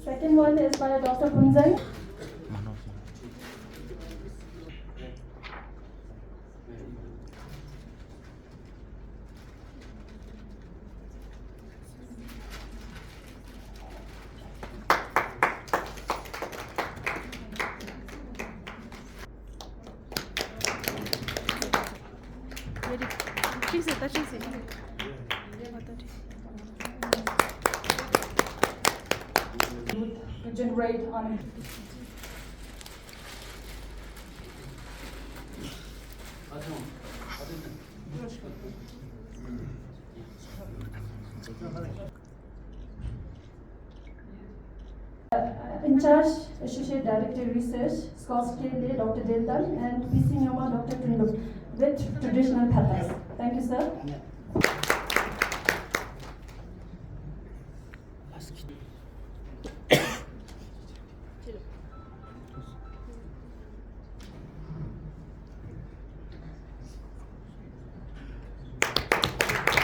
Second one is by Dr. Punzai. To generate on in charge Associate Director Research, Scott K. Dr. Deldan, and PC Nyoma, Dr. Tundu, with traditional pathas. Thank you, sir.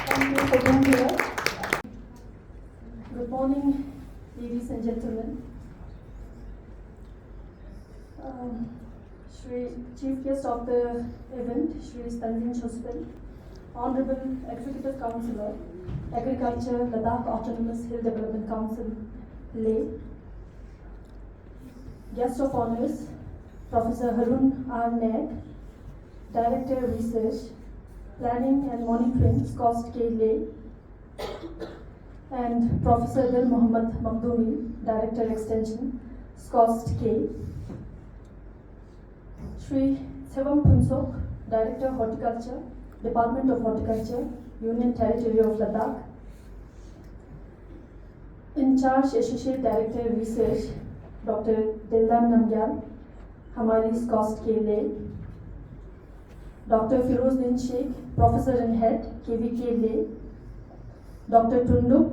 Thank you for being here. Good morning, ladies and gentlemen. Shri Chief Guest of the event, Shri Tanzin Chospel, Honorable Executive Councillor, Agriculture, Ladakh Autonomous Hill Development Council, Leh. Guest of Honors, Professor Harun R. Naik, Director Research, Planning and Monitoring, SCOST K. Leh, and Professor Dil Mohammad Makhdoumi, Director Extension, SCOST K. Shri Sevam Punsok, Director Horticulture, Department of Horticulture, Union Territory of Ladakh. In charge Associate Director Research, Dr. Dildan Namgyal, Hamari SCOST K. Leh. Dr. Firozdin Sheikh, Professor and Head, KVK Leh. Dr. Tundup,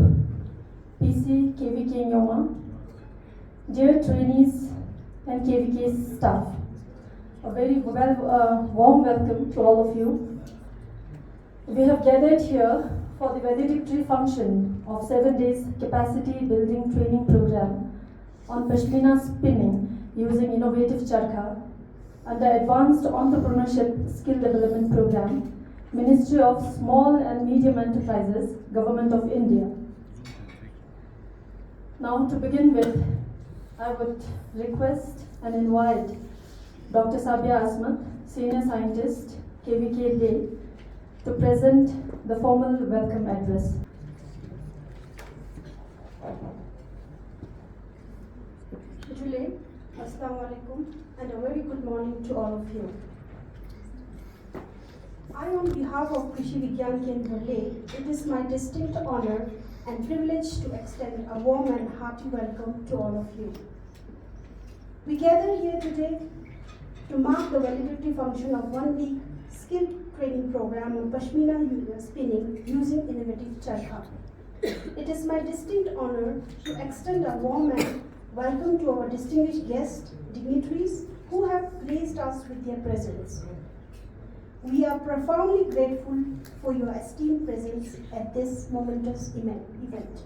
PC, KVK Nyoma. Dear trainees and KVK staff, a very warm welcome to all of you. We have gathered here for the valedictory function of 7 days capacity building training program on Pashmina spinning using innovative Charkha under Advanced Entrepreneurship Skill Development Program, Ministry of Small and Medium Enterprises, Government of India. Now to begin with, I would request and invite Dr. Sabia Asmat, Senior Scientist, KVK Leh, to present the formal welcome address. Today, Assalamu alaikum, and a very good morning to all of you. I, on behalf of Krishi Vigyan Kendra Leh, it is my distinct honor and privilege to extend a warm and hearty welcome to all of you. We gather here today to mark the valedictory function of 1 week skill training program on Pashmina spinning using innovative Charkha. It is my distinct honor to extend a warm and welcome to our distinguished guests, dignitaries who have graced us with their presence. We are profoundly grateful for your esteemed presence at this momentous event.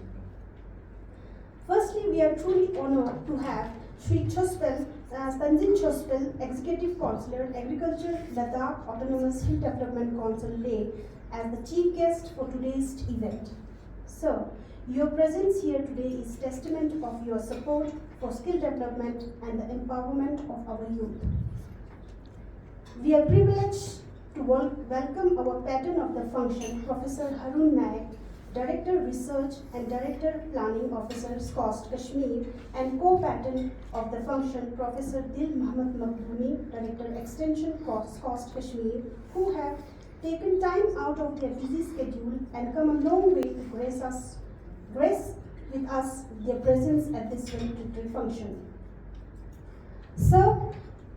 Firstly, we are truly honored to have Shri Chospel, Tanzin Chospel, Executive Councillor, Agriculture, Ladakh Autonomous Hill Development Council, Leh, as the chief guest for today's event. Sir, your presence here today is testament of your support for skill development and the empowerment of our youth. We are privileged to welcome our patron of the function, Professor Harun Naik, Director Research and Director Planning Officer, SCOST Kashmir, and co-patron of the function, Professor Dil Mohammad Makhdoumi, Director Extension, SCOST Kashmir, who have taken time out of their busy schedule and come a long way to grace with us their presence at this valedictory function. Sir,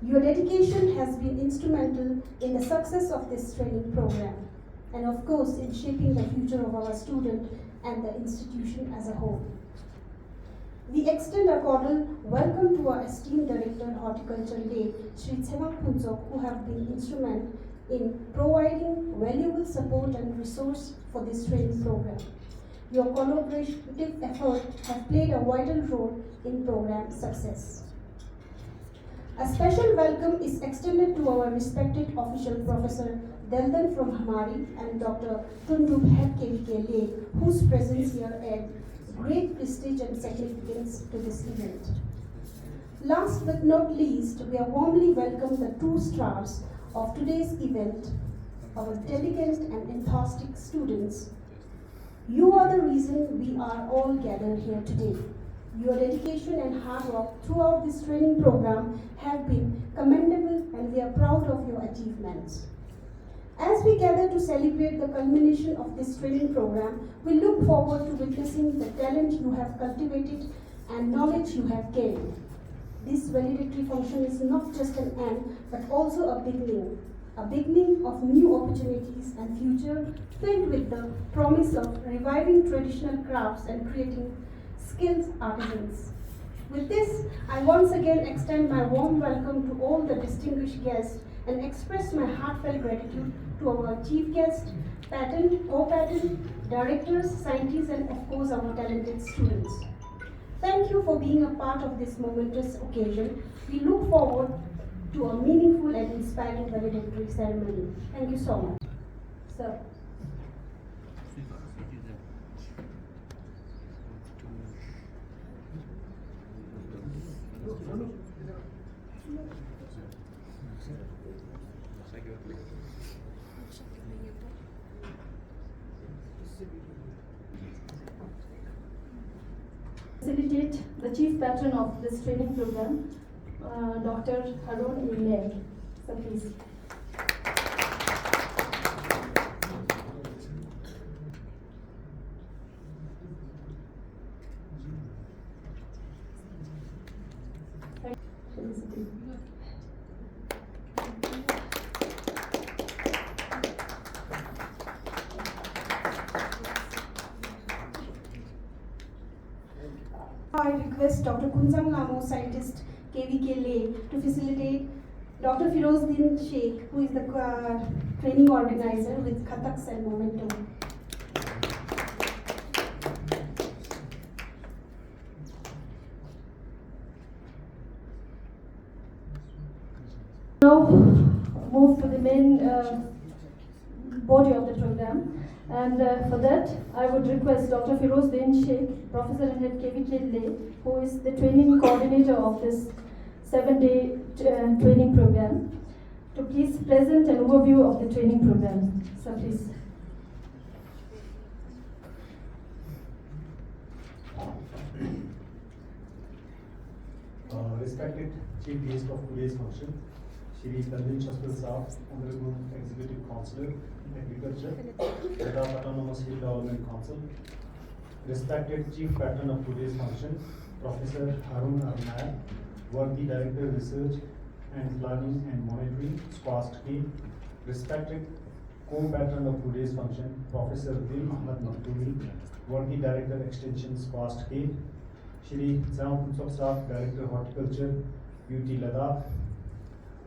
your dedication has been instrumental in the success of this training program, and of course in shaping the future of our student and the institution as a whole. We extend a cordial welcome to our esteemed Director Horticulture Leh, Shri Sevam Punsok, who have been instrumental in providing valuable support and resource for this training program. Your collaborative effort has played a vital role in program success. A special welcome is extended to our respected official Professor Deldan from Hamari and Dr. Tundup Head KVK Lake, whose presence here adds great prestige and significance to this event. Last but not least, we are warmly welcome the two stars of today's event, our diligent and enthusiastic students. You are the reason we are all gathered here today. Your dedication and hard work throughout this training program have been commendable, and we are proud of your achievements. As we gather to celebrate the culmination of this training program, we look forward to witnessing the talent you have cultivated and knowledge you have gained. This valedictory function is not just an end, but also a beginning of new opportunities and future filled with the promise of reviving traditional crafts and creating skilled artisans. With this, I once again extend my warm welcome to all the distinguished guests and express my heartfelt gratitude to our chief guest, patent, co-patent, directors, scientists, and of course our talented students. Thank you for being a part of this momentous occasion. We look forward to a meaningful and inspiring valedictory ceremony. Thank you so much. Sir. Facilitate the chief patron of this training program, Dr. Harun Ilek. So please. I request Dr. Kunzam Lamo, scientist, KVK Lay, to facilitate Dr. Firozdin Sheikh, who is the training organizer with Kathaks and Momentum. Now move to the main body of the program. And for that, I would request Dr. Firozdin Sheikh, Professor and Head KVK Lay, who is the training coordinator of this 7-day training program, to please present an overview of the training program. So please. Respected Chief Guest of today's function, Shri Tanvin Shaspal Saab, Honorable Executive Councillor, Agriculture, Ladakh Autonomous Hill Development Council, respected Chief Patron of today's function, Professor Harun Arnaya, Worthy Director Research and Planning and Monitoring, SQUAST K, respected Co-Patron of today's function, Professor Dil Ahmad Maktoumi, Worthy Director Extension, SQUAST K, Shri Zam Saab, Director Horticulture, UT Ladakh,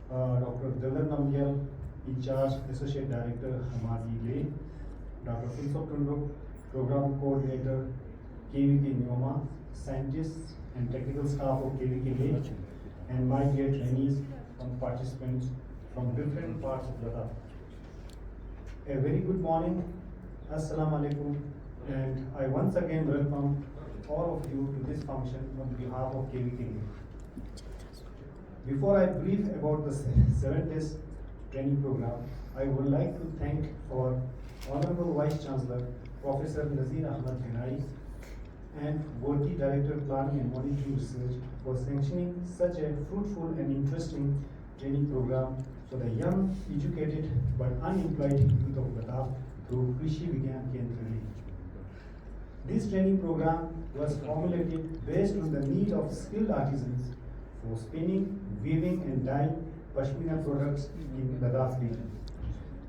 Dr. Dildan Namgyal, in charge Associate Director Hamadi Lay, Dr. Philsop Tunduk, Program Coordinator KVK Nyoma, scientists and technical staff of KVK Lay, and my dear trainees and participants from different parts of Ladakh. A very good morning, Assalamu alaikum, and I once again welcome all of you to this function on behalf of KVK Lay. Before I brief about the 7 days training program, I would like to thank our Honorable Vice Chancellor, Professor Nazir Ahmad Ghanai, and worthy Director Planning and Monitoring Research for sanctioning such a fruitful and interesting training program for the young, educated but unemployed youth of Ladakh through Krishi Vigyan Kendra Lay. This training program was formulated based on the need of skilled artisans for spinning, weaving and dyeing Pashmina products in Ladakh region.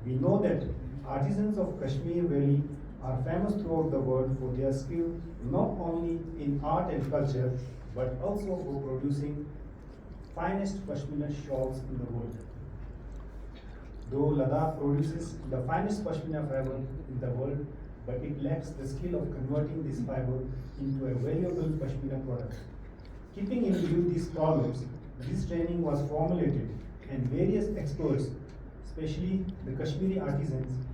We know that artisans of Kashmir Valley are famous throughout the world for their skill not only in art and culture but also for producing finest Pashmina shawls in the world. Though Ladakh produces the finest Pashmina fabric in the world, but it lacks the skill of converting this fiber into a valuable Pashmina product. Keeping in view these problems, this training was formulated and various experts, especially the Kashmiri artisans,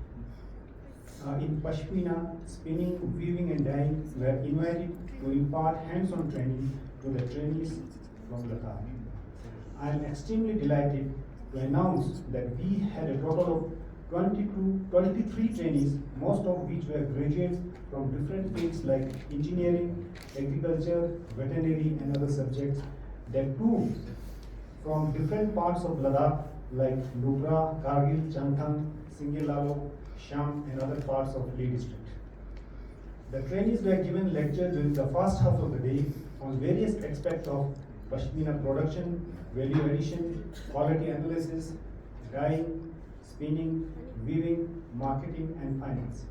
in Pashmina, spinning, weaving and dyeing were invited to impart hands-on training to the trainees from Ladakh. I am extremely delighted to announce that we had a total of 23 trainees, most of which were graduates from different fields like engineering, agriculture, veterinary and other subjects, that too from different parts of Ladakh like Nubra, Kargil, Chanthang, Singilalo, Sham and other parts of Leh district. The trainees were given lectures during the first half of the day on various aspects of Pashmina production, value addition, quality analysis, dyeing, spinning, weaving, marketing and finance.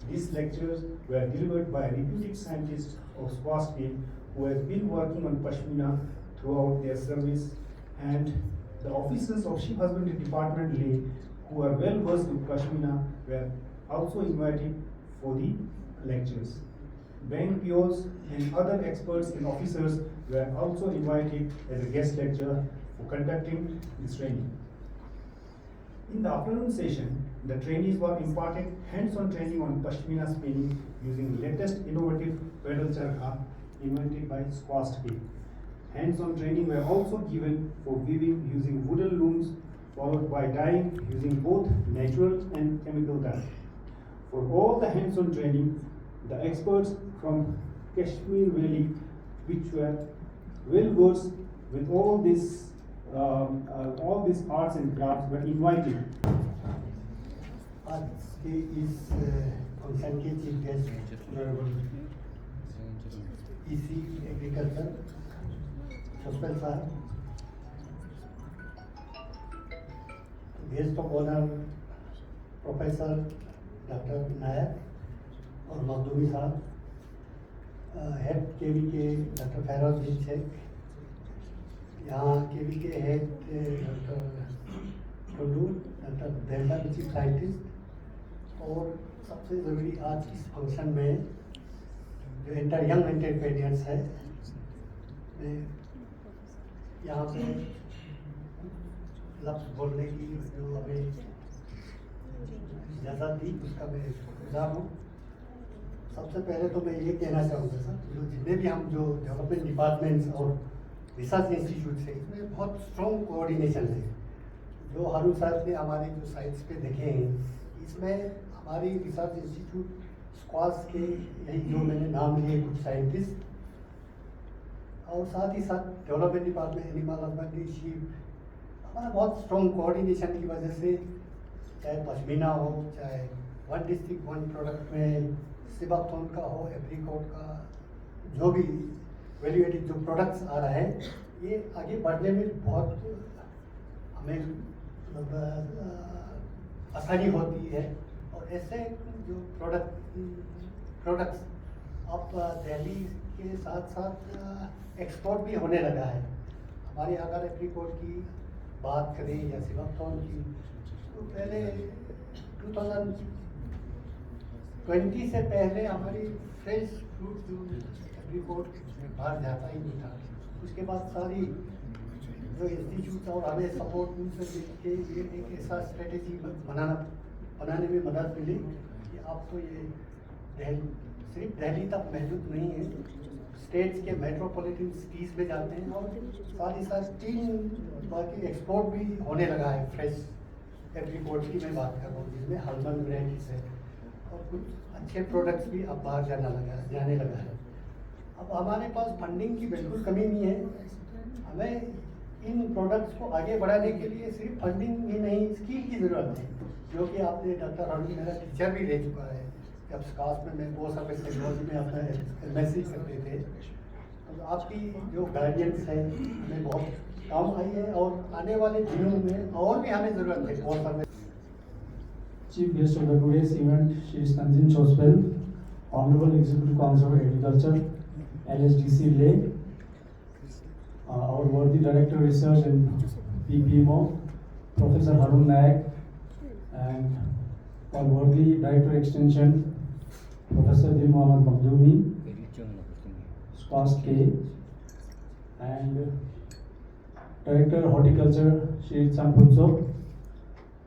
These lectures were delivered by reputed scientists of Squash team who have been working on Pashmina throughout their service, and the officers of Ship Husbandry Department Leh who are well versed with Pashmina were also invited for the lectures. Bank POs and other experts and officers were also invited as a guest lecturer for conducting this training. In the afternoon session, the trainees were imparted hands-on training on Pashmina spinning using latest innovative pedal charkha invented by Squash team. Hands-on training were also given for weaving using wooden looms, followed by dyeing using both natural and chemical dye. For all the hands-on training, the experts from Kashmir Valley, which were well versed with all these arts and crafts, were invited. आज के इस function के chief guest EC agriculture सस्पेंस साहब, guest of honour professor doctor Nayak और मखदूमी साहब, head केवी के doctor फैरोज़ Sheikh, यहाँ केवी के head doctor Tundu, doctor Delda chief scientist, और सबसे ज़रूरी आज इस फंक्शन में जो यंग एंटरप्रेन्योर्स है, मैं यहाँ पे लफ्ज़ बोलने की जो हमें इजाज़त दी उसका मैं शुक्रगुज़ार हूँ। सबसे पहले तो मैं ये कहना चाहूँगा सर, जो जितने भी हम जो डेवलपमेंट डिपार्टमेंट्स और रिसर्च इंस्टीट्यूट है, इसमें बहुत स्ट्रॉन्ग कोऑर्डिनेशन है। जो हारून साहब ने हमारे जो साइट्स पे देखे हैं, इसमें हमारी रिसर्च इंस्टीट्यूट स्क्वाश के यही जो मैंने नाम लिए कुछ साइंटिस्ट, और साथ ही साथ development department animal husbandry sheep, हमारा बहुत स्ट्रॉन्ग कोऑर्डिनेशन की वजह से चाहे पश्मीना हो, चाहे वन डिस्ट्रिक्ट वन प्रोडक्ट में सिबाथोन का हो, एप्रिकॉट का, जो भी वैल्यू एडिड जो प्रोडक्ट्स आ रहे हैं, ये आगे बढ़ने में बहुत हमें आसानी होती है। और ऐसे जो प्रोडक्ट्स अब दिल्ली के साथ साथ एक्सपोर्ट भी होने लगा है। हमारे अगर एप्रिकॉट की बात करें या सिबाथोन की, तो पहले 2020 से पहले हमारी फ्रेश फ्रूट जो एप्रिकॉट बाहर जाता ही नहीं था। उसके बाद सारी जो इंस्टीट्यूट और हमें सपोर्ट उनसे मिलके ये एक ऐसा स्ट्रेटेजी बनाने में मदद मिली कि अब तो ये सिर्फ दिल्ली तक महदूद नहीं है, स्टेट्स के मेट्रोपॉलिटन सिटीज़ में जाते हैं, और साथ ही साथ 3 बाकी एक्सपोर्ट भी होने लगा है। फ्रेश एप्रिकॉट की मैं बात कर रहा हूँ, जिसमें हर्बल वैराइटीज़ है और कुछ अच्छे प्रोडक्ट्स भी अब बाहर जाने लगा है। अब हमारे पास फंडिंग की बिल्कुल कमी नहीं है। हमें इन प्रोडक्ट्स को आगे बढ़ाने के लिए सिर्फ फंडिंग ही नहीं, स्किल की ज़रूरत है, जो कि आपने डॉक्टर हरुण मेरा टीचर भी रह चुका है। जब स्कास में मैं 2 साल में टेक्नोलॉजी में अपना MSc करते थे, तो आपकी जो गाइडेंस है हमें बहुत काम आई है, और आने वाले दिनों में और भी हमें ज़रूरत है। 2 साल में Chief guest of the today's event, Shri Tanzin Chospel, Honorable Executive Council of Agriculture, LSDC Leh, our worthy Director Research and PPMO, Professor Harun Nayak, and our worthy Director Extension, Professor Dil Mohammad Makhdoumi, Cost K, and Director Horticulture Shri Champutso,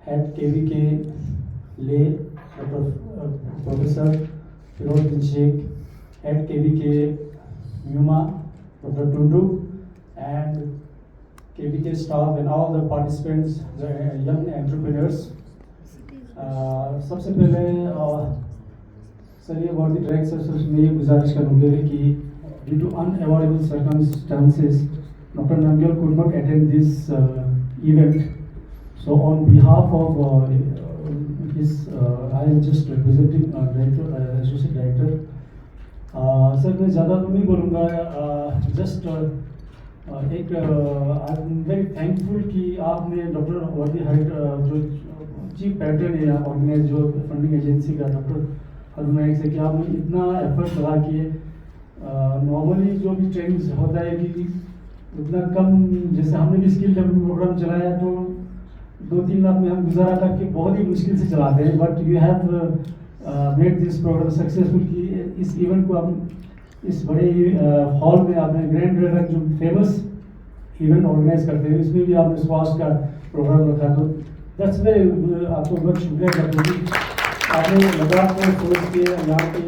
Head KVK Lay, Professor Firoz Bin Sheikh, Head KVK Yuma, Dr. Tundu, and KVK staff and all the participants, the young entrepreneurs. सबसे पहले sir ये बहुत ही direct sir मैं ये गुजारिश करूँगी कि due to unavoidable circumstances doctor Nangal could not attend this event. So on behalf of his, I am just representing director, associate director. Sir मैं ज़्यादा तो नहीं बोलूँगा, जस्ट एक आई एम वेरी थैंकफुल कि आपने डॉक्टर वर्दी हाइट जो चीफ पैटर्न है ऑर्गेनाइज जो फंडिंग एजेंसी का डॉक्टर हरनाइक से कि आपने इतना एफर्ट लगा कि नॉर्मली जो भी ट्रेनिंग होता है कि उतना कम, जैसे हमने भी स्किल डेवलपमेंट प्रोग्राम चलाया तो 2-3 लाख में हम गुजारा करके बहुत ही मुश्किल से चलाते हैं, but you have made this programme successful कि इस इवेंट को हम इस बड़े हॉल में आपने ग्रैंड रेडक जो फेमस इवेंट ऑर्गेनाइज करते हैं इसमें भी आपने स्वास्थ्य का प्रोग्राम रखा, तो दैट्स वेरी आपको बहुत शुक्रिया करता हूँ आपने लद्दाख को सोच के यहाँ के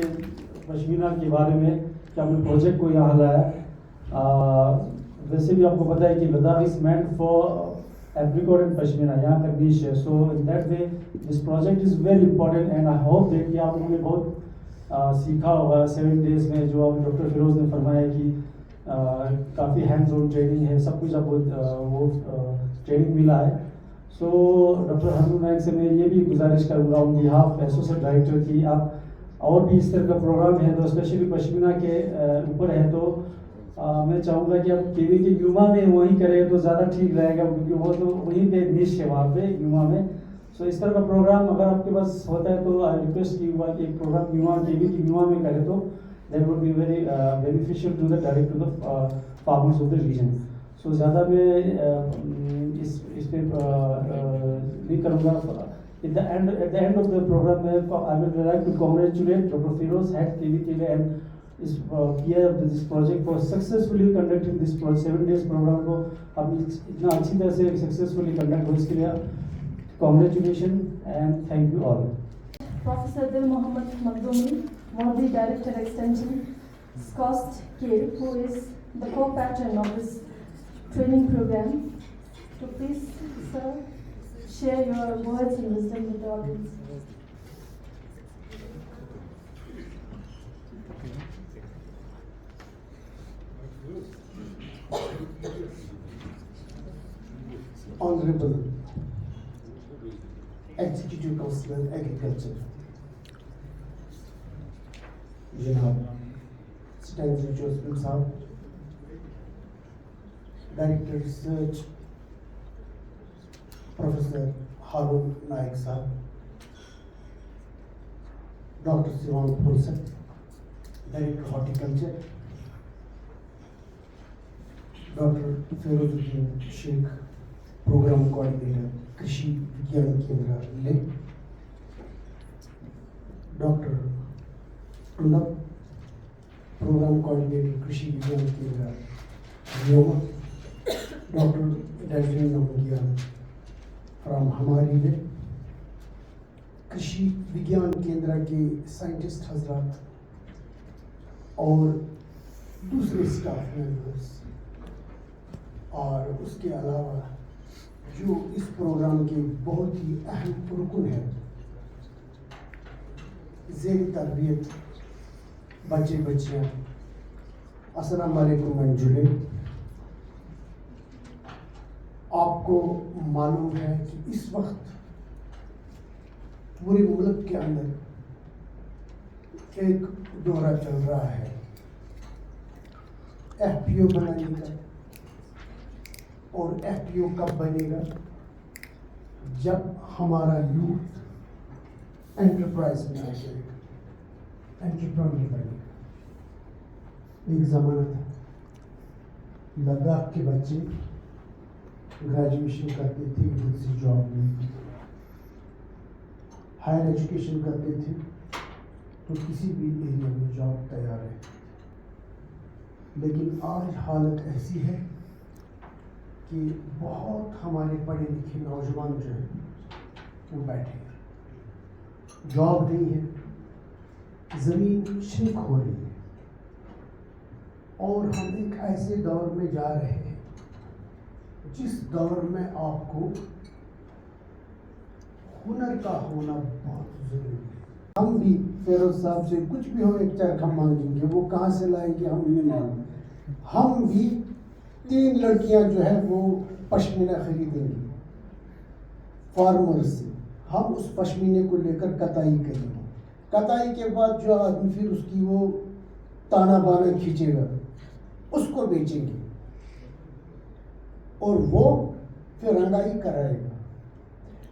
पश्मीना के बारे में कि आपने प्रोजेक्ट को यहाँ लाया। वैसे भी आपको पता है कि Ladakh is meant for apricot and pashmina, यहाँ का निश है, so in that way this project is very important and I hope that कि आप लोगों ने बहुत सीखा होगा 7 डेज में, जो आप डॉक्टर फिरोज ने फरमाया कि काफ़ी हैंड्स ऑन ट्रेनिंग है, सब कुछ आपको वो ट्रेनिंग मिला है। सो डॉक्टर हरनाइक से मैं ये भी गुजारिश करूँगा ऑन बिहाफ एसोसिएट डायरेक्टर की आप और भी इस तरह का प्रोग्राम है तो स्पेशली पश्मीना के ऊपर है तो मैं चाहूँगा कि आप केवी के युवा में वहीं करें तो ज़्यादा ठीक रहेगा, क्योंकि वो तो वहीं पे निश है वहाँ पे युवा में। सो इस तरह का प्रोग्राम अगर आपके पास होता है तो आई रिक्वेस्ट कि एक प्रोग्राम युवा केवी की युवा में करें तो that would be very beneficial to the direct to the farmers of the region. So ज़्यादा मैं इस पे नहीं करूँगा। At the end of the program, I would like to congratulate Dr. Firoz, Head KVK and his PI of this project for successfully conducting this 7 days program को आपने इतना अच्छी तरह से successfully conduct हो, इसके लिए congratulations and thank you all. Professor Dil Mohammad Makhdoumi, Wardi Director Extension, SCOST K, who is the co-patron of this training program. So please, sir, share your words and wisdom with the audience. Honorable Executive Councillor Agriculture, जनाब स्टैंडर्ड Joseph साहब, director research professor Haroon Naik साहब, doctor सिवान फुरसत, director horticulture, doctor Firozuddin Sheikh, programme coordinator Krishi Vigyan केंद्र ले, doctor टुंडप, programme coordinator Krishi Vigyan केंद्र Nyoma, doctor Delphine नमगिया from हमारी में, कृषि विज्ञान केंद्र के साइंटिस्ट हजरात और दूसरे स्टाफ मेंबर्स, और उसके अलावा जो इस प्रोग्राम के बहुत ही अहम रुकन है, ज़ेर तरबियत बच्चे बच्चियाँ, अस्सलाम वालेकुम मंजुले। आपको मालूम है कि इस वक्त पूरे मुल्क के अंदर एक दौरा चल रहा है एफपीओ बनाने का, और एफपीओ कब बनेगा जब हमारा यूथ एंटरप्राइज में आ जाएगा, एंटरप्रेन्योर बनेगा। एक ज़माना था लद्दाख के बच्चे ग्रेजुएशन करते थे, इधर से जॉब मिलती थी, हायर एजुकेशन करते थे तो किसी भी एरिया में जॉब तैयार है। लेकिन आज हालत ऐसी है कि बहुत हमारे पढ़े लिखे नौजवान जो हैं वो बैठे हैं, जॉब नहीं है, ज़मीन शिंक हो रही है, और हम एक ऐसे दौर में जा रहे हैं जिस दौर में आपको हुनर का होना बहुत ज़रूरी है। हम भी फेरोज साहब से कुछ भी हो एक चरखा मांगेंगे, वो कहाँ से लाएंगे हम नहीं मालूम। हम भी 3 लड़कियां जो है वो पश्मीना खरीदेंगे फार्मर से, हम उस पश्मीने को लेकर कताई करेंगे, कताई के बाद जो आदमी फिर उसकी वो ताना बाना खींचेगा उसको बेचेंगे, और वो फिर रंगाई कराएगा।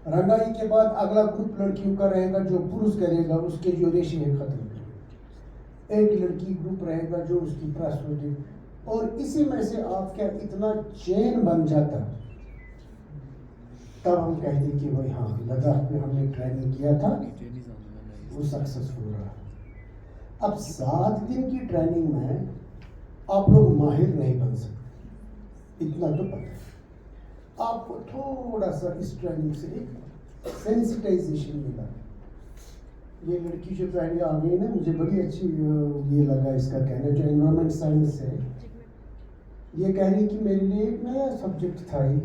रंगाई के बाद अगला ग्रुप लड़कियों का रहेगा जो पुरुष करेगा, उसके जो रेशे हैं खत्म करेगा। एक लड़की ग्रुप रहेगा जो उसकी प्रेस होगी, और इसी में से आपका इतना चेन बन जाता, तब हम कहते कि भाई हाँ, लद्दाख में हमने ट्रेनिंग किया था, वो सक्सेसफुल रहा। अब 7 दिन की ट्रेनिंग में आप लोग माहिर नहीं बन सकते, इतना तो पता है। आपको थोड़ा सा इस ट्रेनिंग से एक सेंसिटाइजेशन मिला। ये लड़की जो पहले आ गई ना, मुझे बड़ी अच्छी ये लगा इसका कहना, जो एनवायरमेंट साइंस है, ये कह रही कि मेरे लिए एक नया सब्जेक्ट था ये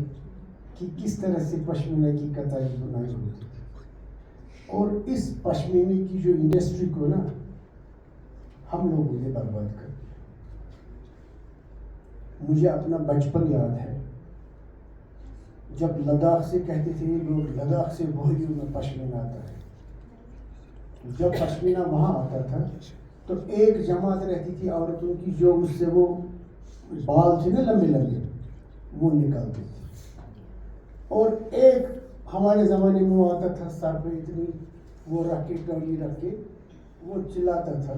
कि किस तरह से पश्मीना की कताई बुनाई होती है, और इस पश्मीने की जो इंडस्ट्री को ना हम लोगों ने बर्बाद कर दिया। मुझे अपना बचपन याद है जब लद्दाख से कहते थे लोग, लद्दाख से बोरियों में पश्मीना आता है। जब पश्मीना वहाँ आता था तो एक जमात रहती थी औरतों की जो उससे वो बाल थे ना लंबे लंबे, वो निकालती थी, और एक हमारे ज़माने में वो आता था सर पे इतनी वो रख के टोली रख के वो चिल्लाता था,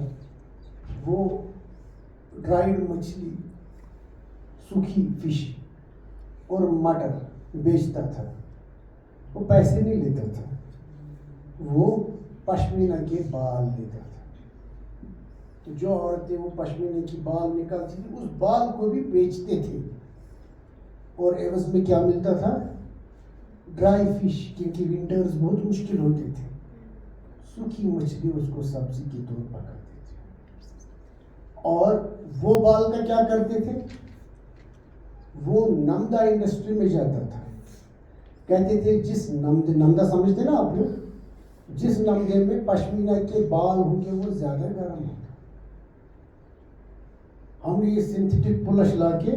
वो ड्राइड मछली, सूखी फिश और मटर बेचता था। वो पैसे नहीं लेता था, वो पश्मीना के बाल लेता था। तो जो औरतें वो पश्मीने की बाल निकालती थी, उस बाल को भी बेचते थे, और एवज में क्या मिलता था? ड्राई फिश, क्योंकि विंटर्स बहुत मुश्किल होते थे, सूखी मछली उसको सब्जी के तौर पर पकाते थे। और वो बाल का क्या करते थे? वो नमदा इंडस्ट्री में जाता था। कहते थे जिस नमदा समझते ना आप लोग, जिस नमदे में पश्मीना के बाल होंगे वो ज्यादा गर्म होगा। हमने ये सिंथेटिक पुलश ला के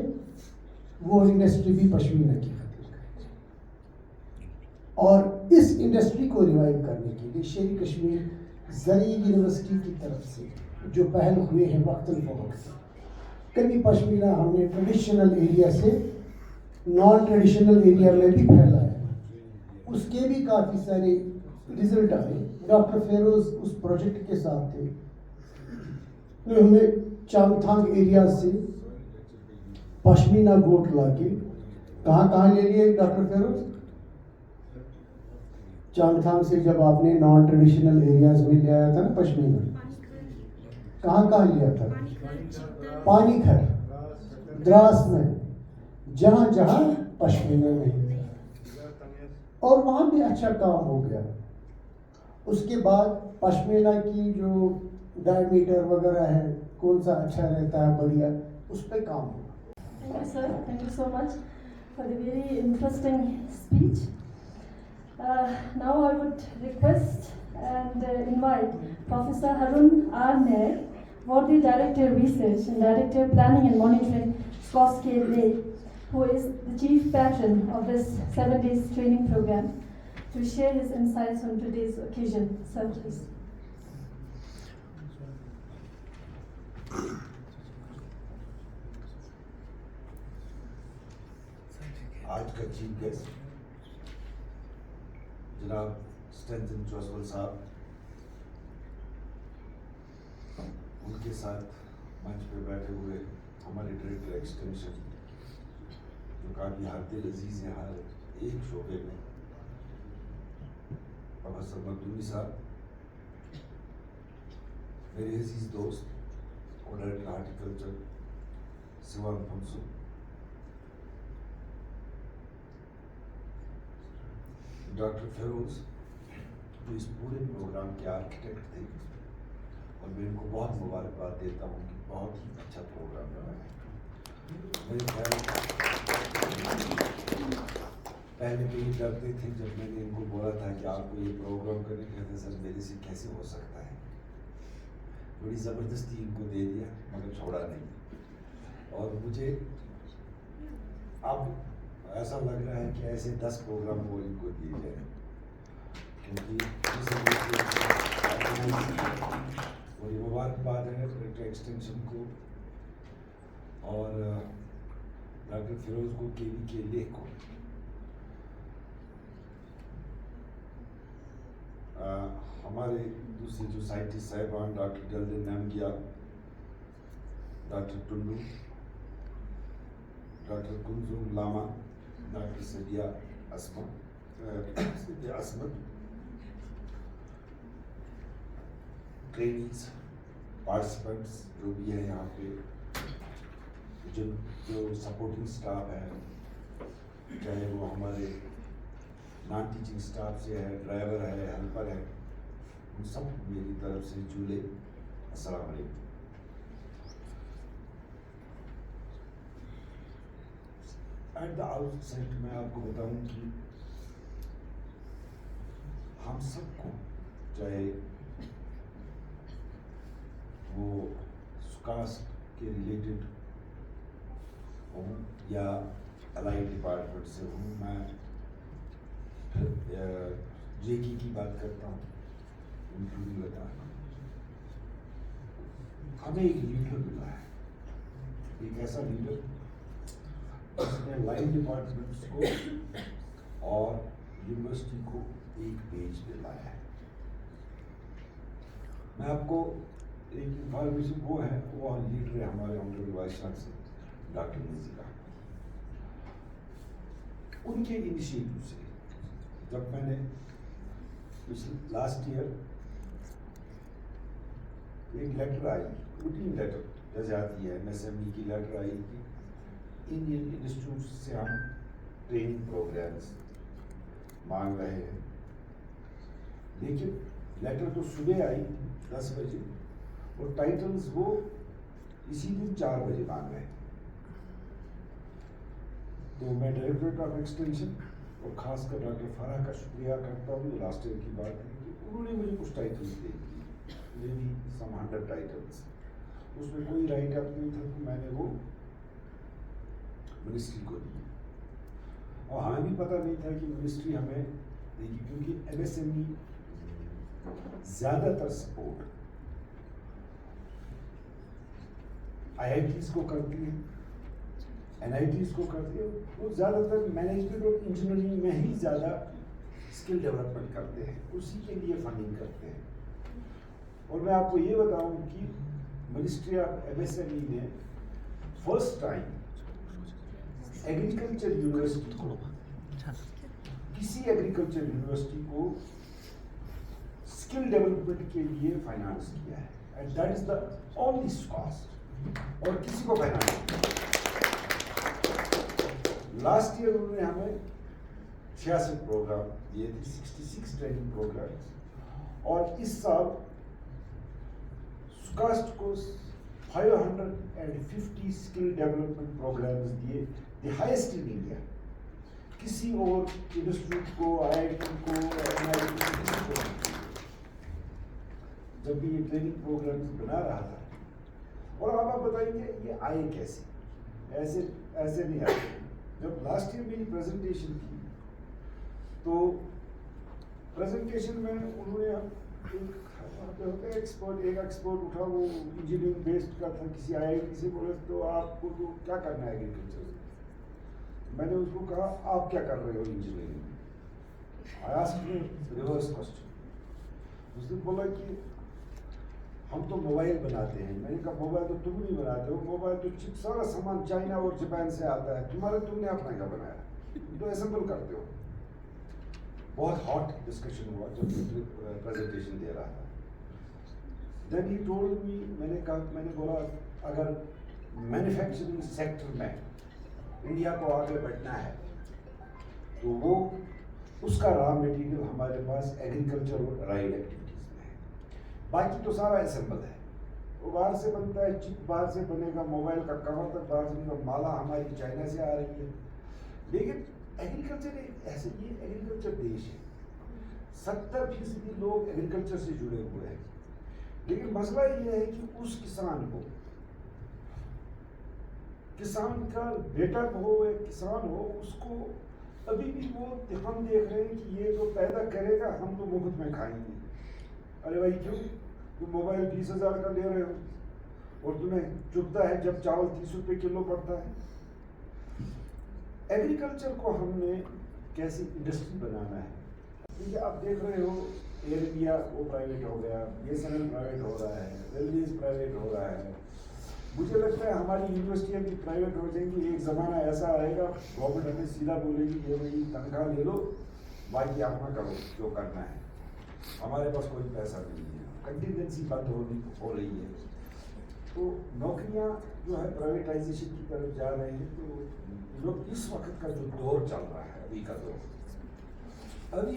वो इंडस्ट्री भी पश्मीना की खत्म कर दी। और इस इंडस्ट्री को रिवाइव करने के लिए शेर कश्मीर जरी यूनिवर्सिटी की तरफ से जो पहल हुए हैं वक्तन फवक्त, कभी पश्मीना हमने ट्रेडिशनल एरिया से नॉन ट्रेडिशनल एरिया में भी फैलाया, उसके भी काफ़ी सारे रिजल्ट आए। डॉक्टर फेरोज उस प्रोजेक्ट के साथ थे, उन्होंने चांगथांग एरिया से पश्मीना गोट लाके कहाँ ले लिए डॉक्टर फेरोज? चांगथांग से जब आपने नॉन ट्रेडिशनल एरियाज में ले आया था ना पश्मीना, कहाँ लिया था? पानीखर, द्रास में, जहाँ जहाँ पश्मीना नहीं था, और वहाँ भी अच्छा काम हो गया। उसके बाद पश्मीना की जो डायमीटर वगैरह है, कौन सा अच्छा रहता है बढ़िया, उस पर काम हुआ। Thank you, sir. Thank you so much for the very interesting speech. Now I would request and invite Professor Harun R. Nair, Worthy Director Research and Director Planning and Monitoring, Scotts Lay, who is the chief patron of this 7 days training program, to share his insights on today's occasion. Sir, please. आज का chief guest जनाब Stanton जोसवल साहब, उनके साथ मंच पे बैठे हुए हमारे डायरेक्टर एक्सटेंशन जो काफ़ी हादिल अजीज़ हैं हर एक शोबे में, प्रोफेसर मखदूमी साहब, मेरे अजीज दोस्त और director horticulture Shiwan Phansu, doctor Firoz जो इस पूरे प्रोग्राम के आर्किटेक्ट थे, और मैं इनको बहुत मुबारकबाद देता हूँ कि बहुत ही अच्छा प्रोग्राम रहा है। मेरे ख्याल पहले तो ये डरते थे जब मैंने इनको बोला था कि आपको ये प्रोग्राम करने, कहते सर मेरे से कैसे हो सकता है। बड़ी ज़बरदस्ती इनको दे दिया मगर छोड़ा नहीं, और मुझे अब ऐसा लग रहा है कि ऐसे 10 प्रोग्राम और इनको दिए जाए, क्योंकि और ये मुबारकबाद है डायरेक्टर एक्सटेंशन को और डॉक्टर फिरोज को, केवी के लेख को। हमारे दूसरे जो साइंटिस्ट साहिबान doctor Jaldan Namgia, doctor Tundu, doctor Kunzum Lama, doctor Sadia Asmat, trainings, participants जो भी है यहाँ पे, जो सपोर्टिंग स्टाफ है, चाहे वो हमारे नॉन टीचिंग स्टाफ से है, ड्राइवर है, हेल्पर है, उन सब मेरी तरफ से झूले अस्सलाम वालेकुम। एट द आउटसेट मैं आपको बताऊं कि हम सबको, चाहे वो सुकास्ट के रिलेटेड हूँ या अलाइड डिपार्टमेंट से हूँ, मैं जेकी की बात करता हूँ, इंक्लूडिंग लद्दाख, हमें एक लीडर मिला है, एक ऐसा लीडर जिसने लाइन डिपार्टमेंट्स को और यूनिवर्सिटी को एक पेज पे लाया है। मैं आपको एक इंफॉर्मेशन वो लीडर है हमारे ऑनरेबल वाइस चांसलर डॉक्टर नजीरा, उनके इनिशिएटिव से जब मैंने लास्ट ईयर एक लेटर आई, रूटीन लेटर जैसे आती है MSME की लेटर आई कि इंडियन इंस्टीट्यूट से हम ट्रेनिंग प्रोग्राम्स मांग रहे हैं, लेकिन लेटर तो सुबह आई 10 बजे और टाइटल्स वो इसी दिन 4 बजे मांग रहे हैं। तो मैं डायरेक्टरेट ऑफ एक्सटेंशन और खासकर डॉक्टर फराह का शुक्रिया करता हूँ, लास्ट ईयर की बात है कि उन्होंने मुझे कुछ टाइटल्स दे दिए, मे बी सम 100 टाइटल्स, उसमें कोई राइट अप नहीं था, तो मैंने वो मिनिस्ट्री को दी, और हमें भी पता नहीं था कि मिनिस्ट्री हमें देगी, क्योंकि MSME ज़्यादातर सपोर्ट IITs को करती है, NITs को करती है, वो ज़्यादातर मैनेजमेंट और इंजीनियरिंग में ही ज़्यादा स्किल डेवलपमेंट करते हैं, उसी के लिए फंडिंग करते हैं। और मैं आपको ये बताऊं कि मिनिस्ट्री ऑफ MSME ने फर्स्ट टाइम एग्रीकल्चर यूनिवर्सिटी को, किसी एग्रीकल्चर यूनिवर्सिटी को स्किल डेवलपमेंट के लिए फाइनेंस किया है, and that is the only cost, और किसी को फाइनेंस किया। लास्ट ईयर उन्होंने हमें 66 प्रोग्राम दिए थे, 66 ट्रेनिंग प्रोग्राम, और इस साल सुकास्ट को 550 स्किल डेवलपमेंट प्रोग्राम्स दिए, द हाईएस्ट इन इंडिया। किसी और इंस्टीट्यूट को, IIT को, NIT को जब भी ये ट्रेनिंग प्रोग्राम्स बना रहा था। और अब आप बताइए ये आए कैसे? ऐसे नहीं आए। जब लास्ट ईयर मेरी प्रेजेंटेशन थी, तो प्रेजेंटेशन में उन्होंने एक एक्सपर्ट उठा, वो इंजीनियरिंग बेस्ड का था, किसी IIT से बोले तो आपको तो क्या करना है एग्रीकल्चर में? मैंने उसको कहा आप क्या कर रहे हो इंजीनियरिंग में? I asked him reverse question. उसने बोला कि हम तो मोबाइल बनाते हैं। मैंने कहा मोबाइल तो तुम नहीं बनाते हो, मोबाइल तो सारा सामान चाइना और जापान से आता है, तुमने अपना क्या बनाया, तुम तो असेंबल करते हो। बहुत हॉट डिस्कशन हुआ जब प्रेजेंटेशन दे रहा था। देन ही टोल्ड मी, मैंने बोला अगर मैन्युफैक्चरिंग सेक्टर में इंडिया को आगे बढ़ना है तो वो उसका रॉ मटेरियल हमारे पास एग्रीकल्चर और राइड एक्टिविटीज में है, बाकी तो सारा असेंबल है। वो बाहर से बनता है, चिप बाहर से बनेगा, मोबाइल का कवर तक बाहर से बनेगा, माला हमारी चाइना से आ रही है। लेकिन एग्रीकल्चर एक ऐसे, ये एग्रीकल्चर देश है, 70% लोग एग्रीकल्चर से जुड़े हुए हैं। लेकिन मसला ये है कि उस किसान को, किसान का बेटा हो या किसान हो, उसको अभी भी वो हम देख रहे हैं कि ये जो पैदा करेगा हम तो मुफ्त में खाएंगे। अरे भाई क्यों, तुम मोबाइल 20,000 का ले रहे हो और तुम्हें चुभता है जब चावल 30 रुपये किलो पड़ता है। एग्रीकल्चर को हमने कैसी इंडस्ट्री बनाना है, क्योंकि आप देख रहे हो एयर इंडिया वो प्राइवेट हो गया, BSNL प्राइवेट हो रहा है, रेलवेज प्राइवेट हो रहा है। मुझे लगता है हमारी यूनिवर्सिटियाँ भी प्राइवेट हो जाएंगी। एक ज़माना ऐसा आएगा गवर्नमेंट हमें सीधा बोलेगी ये भाई तनख्वाह ले लो, बाकी अपना करो जो करना है, हमारे पास कोई पैसा नहीं है, कंटिजेंसी बंद हो रही है। तो नौकरियाँ जो है प्राइवेटाइजेशन की तरफ जा रहे हैं। तो लोग इस वक्त का जो दौर चल रहा है, अभी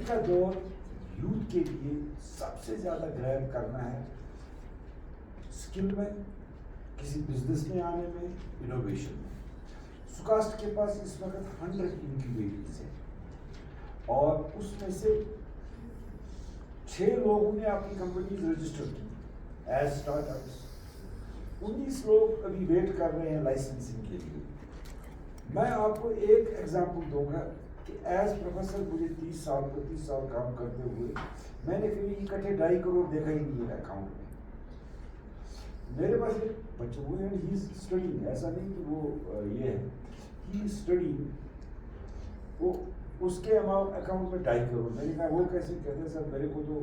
का दौर यूथ के लिए सबसे ज़्यादा ग्रैब करना है स्किल में, किसी बिजनेस में आने में, इनोवेशन में। सुकास्ट के पास इस वक्त 100 इंक्यूबेटर्स हैं और उसमें से 6 लोगों ने अपनी कंपनीज रजिस्टर की एज स्टार्टअप्स। 19 लोग अभी वेट कर रहे हैं लाइसेंसिंग के लिए। मैं आपको एक एग्जांपल दूंगा कि एज प्रोफेसर मुझे 30 साल काम करते हुए मैंने कभी इकट्ठे 2.5 करोड़ देखा ही नहीं है अकाउंट में। मेरे पास एक बच्चा हुए हैं, ही स्टडी, ऐसा नहीं कि वो ये है, ही स्टडी, वो उसके अकाउंट में 2.5 करोड़। मैंने कहा वो कैसे, कहते सर मेरे को तो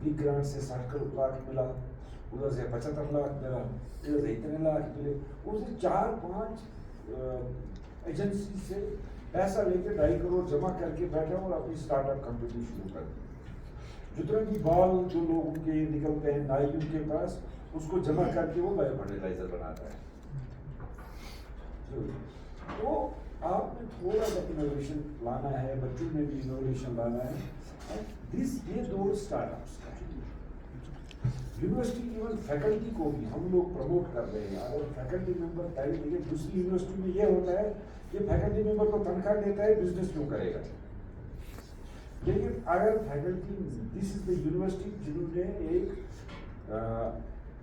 बिग ग्रांट से 60 लाख मिला, उधर से 75 लाख मिला, इधर से इतने लाख मिले। उसे 4-5 एजेंसी से पैसा लेके 2.5 करोड़ जमा करके बैठा और अपनी स्टार्टअप कंपनी शुरू कर दी। जितने भी बाल जो लोगों के निकलते हैं नाइयों के पास, उसको जमा करके वो बायो फर्टिलाइजर बनाता है। तो आपने थोड़ा सा इनोवेशन लाना है, बच्चों में भी इनोवेशन लाना है। ये 2 स्टार्टअप्स यूनिवर्सिटी इवन फैकल्टी को भी हम लोग प्रमोट कर रहे हैं। अगर फैकल्टी मेंबर पहले देखिए, दूसरी यूनिवर्सिटी में ये होता है कि फैकल्टी मेंबर को तनख्वाह देता है, बिजनेस क्यों करेगा। लेकिन अगर faculty, this is the university जिन्होंने एक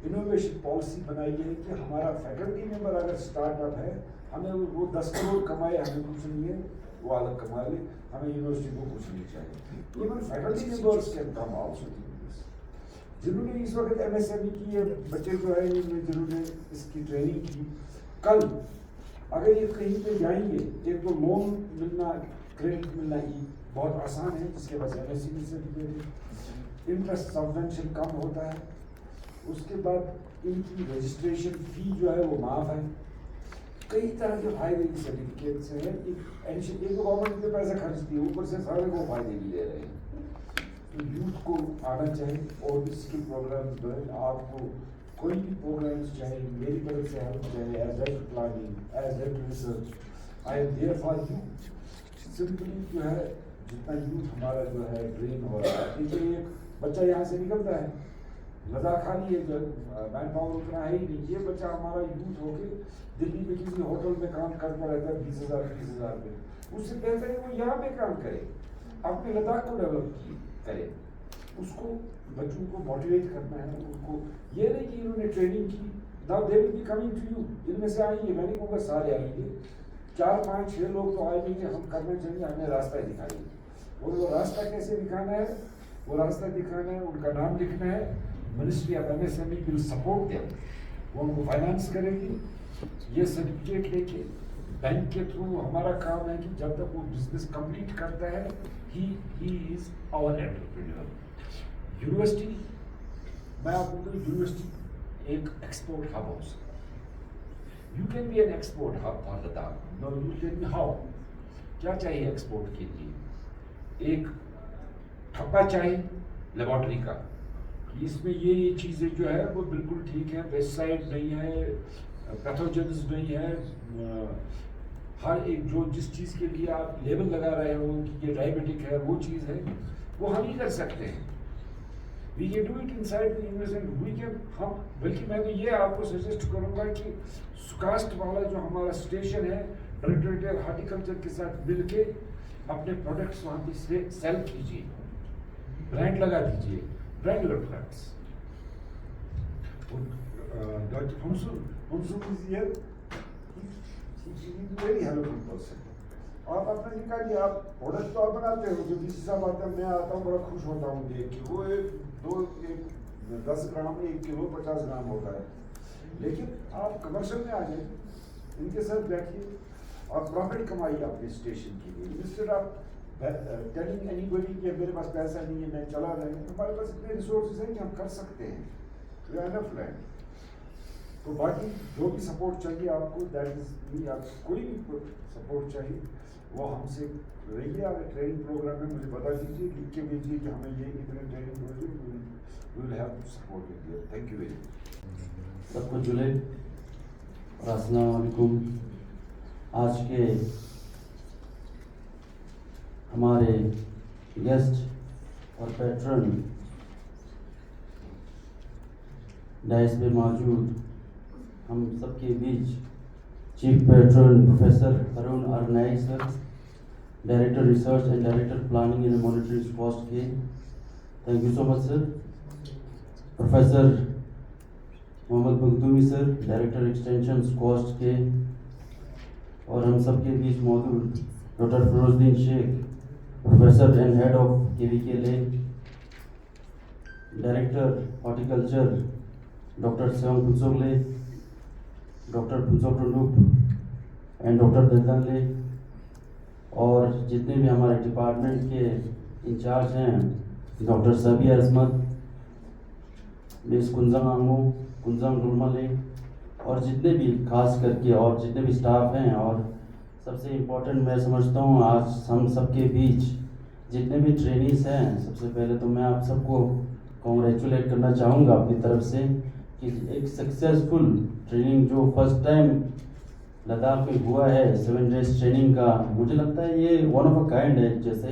इनोवेशन पॉलिसी बनाई है कि हमारा फैकल्टी मेंबर अगर स्टार्टअप है, हमें वो 10 करोड़ कमाए, हमें कुछ नहीं है, वो अलग कमा ले, हमें यूनिवर्सिटी को कुछ नहीं चाहिए। Even faculty members can come also. जिन्होंने इस वक्त MSME की है, बच्चे जो है जिन्होंने इसकी ट्रेनिंग की, कल अगर ये कहीं पे जाएंगे, एक तो लोन मिलना, क्रेडिट मिलना ही बहुत आसान है, जिसके पास MSME सर्टिफिकेट, इंटरेस्ट सबवेंशन कम होता है। उसके बाद इनकी रजिस्ट्रेशन फी जो है वो माफ है। कई तरह के फायदे की सर्टिफिकेट्स हैं। एक गवर्नमेंट पे पैसा खर्चती है, ऊपर से सारे को फायदे भी दे रहे हैं। तो यूथ को आना चाहिए और स्किल प्रोग्राम जो है, आपको कोई भी प्रोग्राम्स चाहे मेरी तरफ से हेल्प चाहे, as health planning, as health research, I am there for you. Simply जो है जितना यूथ हमारा जो है ट्रेन हो रहा है, देखिए एक बच्चा यहाँ से निकलता है, लद्दाख खाली है, जो मैन पावर उतना है ही नहीं। ये बच्चा हमारा यूथ होके दिल्ली में किसी होटल में काम करता रहता है 20,000 पे, उससे बेहतर है वो यहाँ पे काम करे, अपने लद्दाख को डेवलप करे। उसको बच्चों को मोटिवेट करना है। उनको ये नहीं कि इन्होंने ट्रेनिंग की, now they will be coming to you, जिनमें से आएंगे, मैंने कहूँगा सारे आएंगे, 4-5-6 लोग तो आएंगे, हम करना चाहिए, हमें रास्ता दिखाएंगे। और वो रास्ता कैसे दिखाना है, वो रास्ता दिखाना है, उनका नाम लिखना है, ministry of MSME will support them, वो उनको फाइनेंस करेगी। ये सर्टिफिकेट लेके बैंक के थ्रू हमारा काम है कि जब तक वो बिजनेस कंप्लीट करता है, he is our entrepreneur. University, मैं आपको बोलूँ, यूनिवर्सिटी एक एक्सपोर्ट हब हो सकता है। You can be an export hub for Ladakh. No, you can be how, क्या चाहिए एक्सपोर्ट के लिए? एक ठप्पा चाहिए लेबोरेटरी का, इसमें ये चीज़ें जो है वो बिल्कुल ठीक है, पेस्टिसाइड नहीं है, पैथोजेन्स नहीं है, हर एक जो जिस चीज़ के लिए आप लेबल लगा रहे हो कि ये डायबिटिक है वो चीज़ है, वो हम ही कर सकते हैं। We can do it inside the university, we can हम, बल्कि मैं तो ये आपको सजेस्ट करूँगा कि सुकास्ट वाला जो हमारा स्टेशन है, डायरेक्टरेट हार्टिकल्चर के साथ मिलके अपने प्रोडक्ट्स वहाँ पे से सेल कीजिए, ब्रांड लगा दीजिए, brand your products. Dr. Hunsu is here. He is very helpful person. आप आपने लिखा कि आप प्रोडक्ट तो आप बनाते हो, जो किसी साहब आते हैं, मैं आता हूँ बड़ा खुश होता हूँ देख के, वो एक 10 ग्राम 1 किलो 50 ग्राम होता है, लेकिन आप कमर्शियल में आ जाए, इनके साथ बैठिए और प्रॉफिट कमाइए अपने स्टेशन के लिए, इंस्टेड ऑफ टेलिंग एनीबॉडी कि मेरे पास पैसा नहीं है, मैं चला रहा हूँ। हमारे पास इतने रिसोर्सेज हैं कि हम कर सकते हैं, वी आर एनफ लैंड। तो बाकी जो भी सपोर्ट चाहिए आपको, दैट इज, आपको कोई भी सपोर्ट चाहिए वो हमसे रहिए। आप ट्रेनिंग प्रोग्राम में मुझे बता दीजिए, लिख के भेजिए कि हमें ये इतने training programme, we will have support with. Thank you very much. सबको जुले और अस्सलाम वालेकुम। आज के हमारे गेस्ट और पैट्रन डायस पे मौजूद हम सबके बीच chief patron professor Arun R Naik sir, director research and director planning and monitoring कॉस्ट के, thank you so much sir. Professor Mohammad Makhdoomi sir, director extension कॉस्ट के, और हम सबके बीच मौजूद doctor Firozuddin Sheikh, professor and head of KVK Leh, director horticulture doctor Tsewang फुनसोगले, doctor Phunsog Tundup and doctor Dandan Leh, और जितने भी हमारे डिपार्टमेंट के इंचार्ज हैं, डॉक्टर सबिया अजमत, मिस कुंजंग आंगो, कुंजंग रुलमले, और जितने भी खास करके और जितने भी स्टाफ हैं, और सबसे इम्पोर्टेंट मैं समझता हूँ आज हम सबके बीच जितने भी ट्रेनीज हैं, सबसे पहले तो मैं आप सबको कॉन्ग्रेचुलेट करना चाहूँगा अपनी तरफ से कि एक सक्सेसफुल ट्रेनिंग जो फर्स्ट टाइम लद्दाख में हुआ है 7 डेज ट्रेनिंग का, मुझे लगता है ये वन ऑफ अ काइंड है। जैसे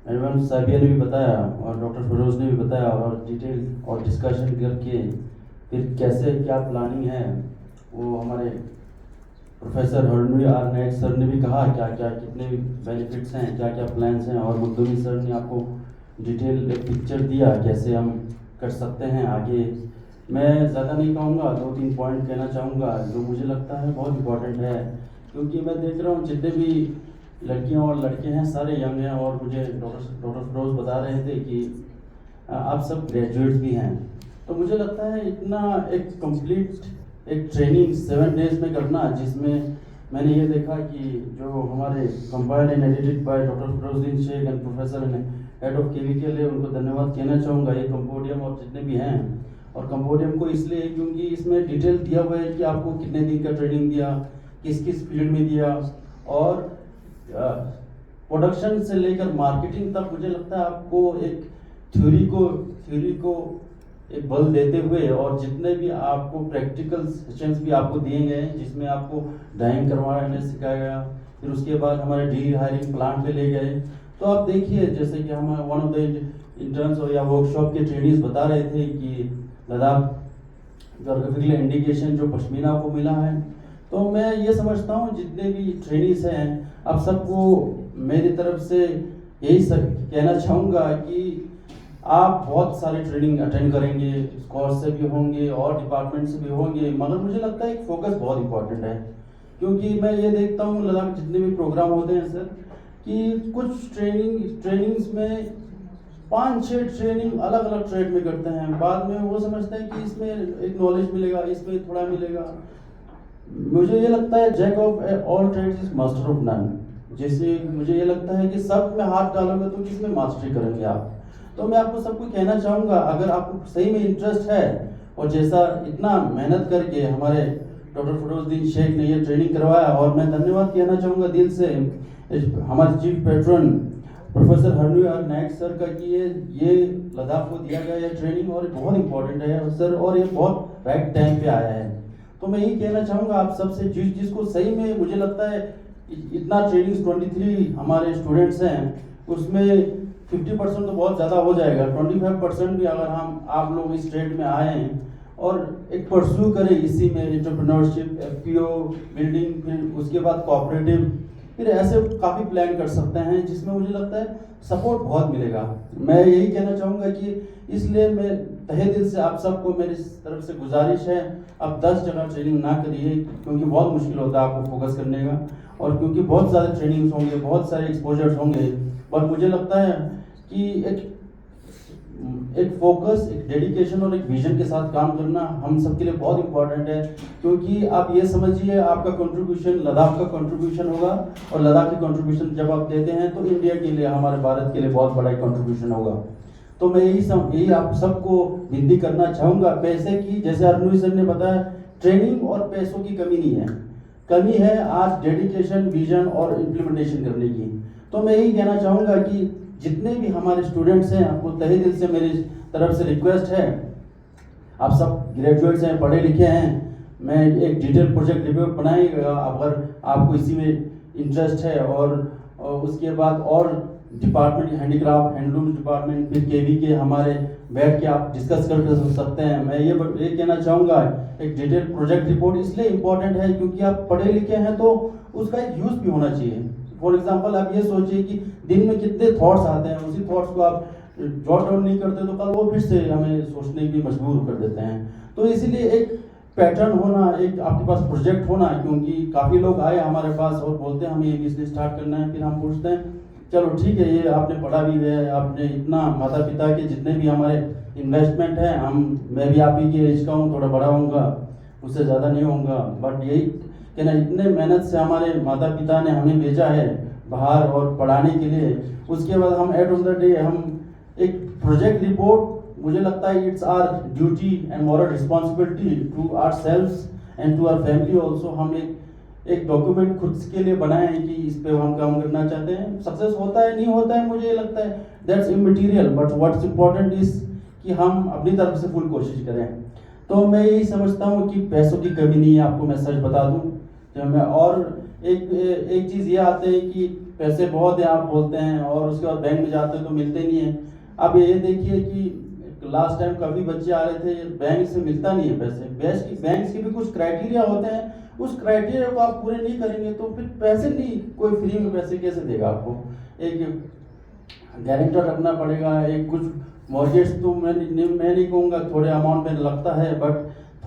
मैडम साबिया ने भी बताया और डॉक्टर फिरोज ने भी बताया, और डिटेल और डिस्कशन करके फिर कैसे क्या प्लानिंग है वो हमारे professor Arun R Naik sir ने भी कहा क्या क्या कितने बेनिफिट्स हैं, क्या क्या प्लान्स हैं, और मखदूमी सर ने आपको डिटेल एक पिक्चर दिया कैसे हम कर सकते हैं आगे। मैं ज़्यादा नहीं कहूँगा, 2-3 पॉइंट कहना चाहूँगा जो मुझे लगता है बहुत इम्पोर्टेंट है, क्योंकि मैं देख रहा हूँ जितने भी लड़कियाँ और लड़के हैं सारे यंग हैं, और मुझे डॉक्टर फिरोज बता रहे थे कि आप सब ग्रेजुएट भी हैं, तो मुझे लगता है इतना एक कंप्लीट एक ट्रेनिंग 7 डेज में करना, जिसमें मैंने ये देखा कि जो हमारे compiled and edited by doctor Firozuddin Sheikh and professor head of KVK Leh, उनको धन्यवाद कहना चाहूँगा, ये कंपोडियम और जितने भी हैं। और कंपोडियम को इसलिए क्योंकि इसमें डिटेल दिया हुआ है कि आपको कितने दिन का ट्रेनिंग दिया, किस किस फील्ड में दिया, और प्रोडक्शन से लेकर मार्केटिंग तक मुझे लगता है आपको एक थ्योरी को एक बल देते हुए, और जितने भी आपको प्रैक्टिकल सेशंस भी आपको दिए गए हैं जिसमें आपको डाइंग करवाने सिखाया गया, फिर उसके बाद हमारे डी हायरिंग प्लांट पे ले गए। तो आप देखिए जैसे कि हम वन ऑफ द इंटर्न्स या वर्कशॉप के ट्रेनिंग्स बता रहे थे कि लद्दाख जोग्राफिकल इंडिकेशन जो पश्मीना को मिला है, तो मैं ये समझता हूँ जितने भी ट्रेनिंग्स हैं आप सबको मेरी तरफ से यही कहना चाहूँगा कि आप बहुत सारे ट्रेनिंग अटेंड करेंगे, कोर्स से भी होंगे और डिपार्टमेंट से भी होंगे, मगर मुझे लगता है एक फोकस बहुत इंपॉर्टेंट है, क्योंकि मैं ये देखता हूँ लद्दाख जितने भी प्रोग्राम होते हैं सर कि कुछ ट्रेनिंग्स में 5-6 ट्रेनिंग अलग अलग ट्रेड में करते हैं, बाद में वो समझते हैं कि इसमें एक नॉलेज मिलेगा, इसमें थोड़ा मिलेगा। मुझे ये लगता है jack of all trades is master of none, जैसे मुझे ये लगता है कि सब में हाथ डालोगे तो किसमें मास्टरी करेंगे आप। तो मैं आपको सबको कहना चाहूँगा अगर आपको सही में इंटरेस्ट है, और जैसा इतना मेहनत करके हमारे डॉक्टर फिरोजुद्दीन शेख ने ये ट्रेनिंग करवाया, और मैं धन्यवाद कहना चाहूँगा दिल से हमारे चीफ पैट्रन प्रोफेसर हरनुयार नायक सर का कि ये लद्दाख को दिया गया ये ट्रेनिंग और बहुत इंपॉर्टेंट है सर, और ये बहुत राइट टाइम पे आया है। तो मैं यही कहना चाहूँगा आप सबसे, जिसको सही में मुझे लगता है इतना ट्रेनिंग 23 हमारे स्टूडेंट्स हैं, उसमें 50% तो बहुत ज़्यादा हो जाएगा, 25% भी अगर आप लोग इस ट्रेड में आए हैं और एक परस्यू करें इसी में, एंटरप्रेन्योरशिप, एफपीओ बिल्डिंग, फिर उसके बाद कोऑपरेटिव, फिर ऐसे काफ़ी प्लान कर सकते हैं जिसमें मुझे लगता है सपोर्ट बहुत मिलेगा। मैं यही कहना चाहूँगा कि इसलिए मैं तहे दिल से आप सबको मेरी तरफ से गुजारिश है, अब 10 जगह ट्रेनिंग ना करिए, क्योंकि बहुत मुश्किल होता है आपको फोकस करने का, और क्योंकि बहुत ज़्यादा ट्रेनिंग्स होंगे, बहुत सारे एक्सपोजर्स होंगे, और मुझे लगता है कि एक फोकस, एक डेडिकेशन और एक विजन के साथ काम करना हम सबके लिए बहुत इंपॉर्टेंट है। क्योंकि आप ये समझिए आपका कंट्रीब्यूशन लद्दाख का कंट्रीब्यूशन होगा, और लद्दाख की कंट्रीब्यूशन जब आप देते हैं तो इंडिया के लिए, हमारे भारत के लिए बहुत बड़ा कंट्रीब्यूशन होगा। तो मैं यही आप सबको विनती करना चाहूँगा, पैसे की, जैसे अरनू सर ने बताया, ट्रेनिंग और पैसों की कमी नहीं है, कमी है आज डेडिकेशन, विजन और इम्प्लीमेंटेशन करने की। तो मैं यही कहना चाहूँगा कि जितने भी हमारे स्टूडेंट्स हैं, आपको तहे दिल से मेरी तरफ से रिक्वेस्ट है, आप सब ग्रेजुएट्स हैं, पढ़े लिखे हैं, मैं एक डिटेल प्रोजेक्ट रिपोर्ट बनाएगा अगर आपको इसी में इंटरेस्ट है, और उसके बाद और डिपार्टमेंट, हैंडीक्राफ्ट, हैंडलूम डिपार्टमेंट, फिर केवी के हमारे बैठ के आप डिस्कस कर सकते हैं। मैं ये कहना चाहूँगा, एक डिटेल प्रोजेक्ट रिपोर्ट इसलिए इम्पोर्टेंट है क्योंकि आप पढ़े लिखे हैं तो उसका एक यूज़ भी होना चाहिए। फॉर एग्जाम्पल आप ये सोचिए कि दिन में कितने थॉट्स आते हैं, उसी थॉट्स को आप जॉट डाउन नहीं करते तो कल वो फिर से हमें सोचने की मजबूर कर देते हैं। तो इसीलिए एक पैटर्न होना, एक आपके पास प्रोजेक्ट होना, क्योंकि काफ़ी लोग आए हमारे पास और बोलते हैं हमें ये बिजनेस स्टार्ट करना है, फिर हम पूछते हैं चलो ठीक है, ये आपने पढ़ा भी है, आपने इतना माता पिता के जितने भी हमारे इन्वेस्टमेंट हैं, मैं भी आप ही के एज का हूँ, थोड़ा बड़ा होऊंगा, उससे ज़्यादा नहीं होऊंगा, बट यही कहना, इतने मेहनत से हमारे माता पिता ने हमें भेजा है बाहर और पढ़ाने के लिए, उसके बाद हम एट ऑफ द डे हम एक प्रोजेक्ट रिपोर्ट, मुझे लगता है it's our duty and moral responsibility to our selves and to our family also, हम एक डॉक्यूमेंट खुद के लिए बनाए हैं कि इस पे हम काम करना चाहते हैं। सक्सेस होता है नहीं होता है मुझे लगता है that's immaterial, but what's important is कि हम अपनी तरफ से फुल कोशिश करें। तो मैं यही समझता हूँ कि पैसों की कमी नहीं है, आपको मैं सच बता दूँ। तो मैं और एक चीज़ ये आते हैं कि पैसे बहुत है आप बोलते हैं, और उसके बाद बैंक में जाते हैं तो मिलते नहीं है। अब ये देखिए कि लास्ट टाइम काफ़ी बच्चे आ रहे थे, बैंक से मिलता नहीं है पैसे, बैंक के भी कुछ क्राइटेरिया होते हैं, उस क्राइटेरिया को आप पूरे नहीं करेंगे तो फिर पैसे नहीं, कोई फ्री में पैसे कैसे देगा आपको। एक गारंटर रखना पड़ेगा, एक कुछ मॉर्गेज तो मैं नहीं कहूँगा थोड़े अमाउंट में लगता है, बट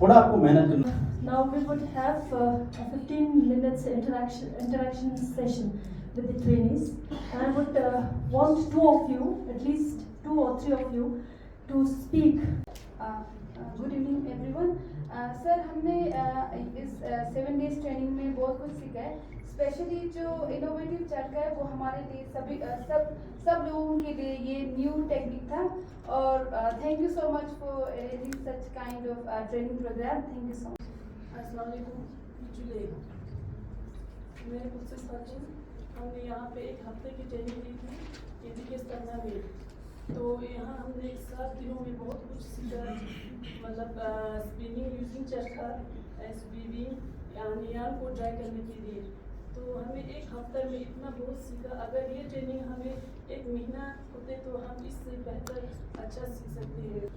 थोड़ा आपको मेहनत करना। Now we would have a 15 minutes interaction session with the trainees, and I would want two of you, at least 2 or 3 of you, to speak. Good evening everyone. Sir, हमने इस 7 days training में बहुत कुछ सीखा है, specially जो innovative चरखा है वो हमारे लिए सब लोगों के लिए ये न्यू टेक्निक था, और thank you so much for arranging such kind of training programme. Thank you so much. अस्सलाम वालेकुम। मैं खुद से साथ हूँ, हमने यहाँ पे 1 हफ्ते की ट्रेनिंग ली थी केवी के स्टरना में। तो यहाँ हमने 7 दिनों में बहुत कुछ सीखा, मतलब स्पिनिंग यूजिंग चरखा, वीविंग, यान को ड्राई करने के लिए। तो हमें 1 हफ्ते में इतना बहुत सीखा। अगर ये ट्रेनिंग हमें 1 महीना होते तो हम इससे बेहतर अच्छा सीख सकते हैं।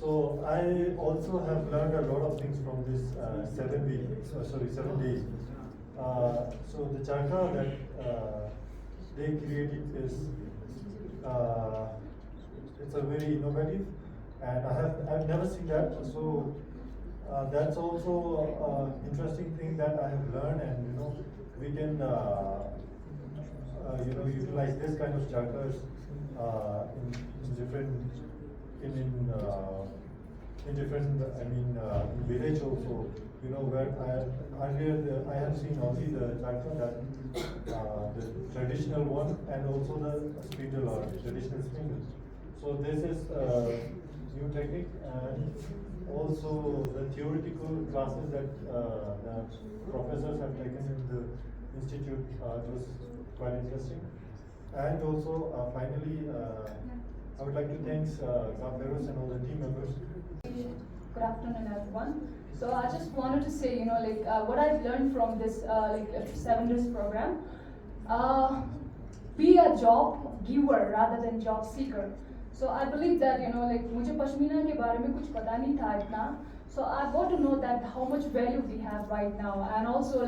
So I also have learned a lot of things from this 7 days. So the charkha that they created is it's a very innovative, and I've never seen that. So that's also interesting thing that I have learned, and we can utilize this kind of charkhas in different in village also, where earlier I have seen only the charkha, that the traditional one, and also the spindle or traditional spindle. So this is new technique, and also the theoretical classes that the professors have taken in the institute was quite interesting. And also, finally, I would like to thank Gabberos and all the team members. Good afternoon, everyone. So I just wanted to say, what I've learned from this 7 days program. Be a job giver rather than job seeker. So I believe that मुझे पश्मीना के बारे में कुछ पता नहीं था इतना. So I got to know that how much value we have right now, and also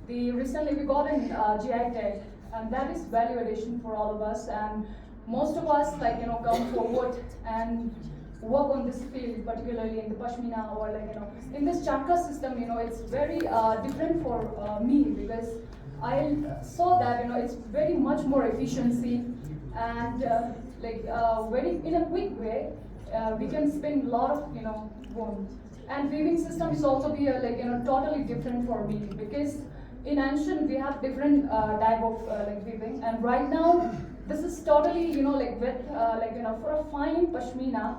recently we got an GI tag, and that is value addition for all of us. And most of us come forward and work on this field, particularly in the Pashmina or in this Charkha system. It's very different for me, because I saw that it's very much more efficiency, and very in a quick way we can spin a lot of bone. And weaving system is also be totally different for me, because in ancient we have different type of weaving, and right now this is totally with for a fine pashmina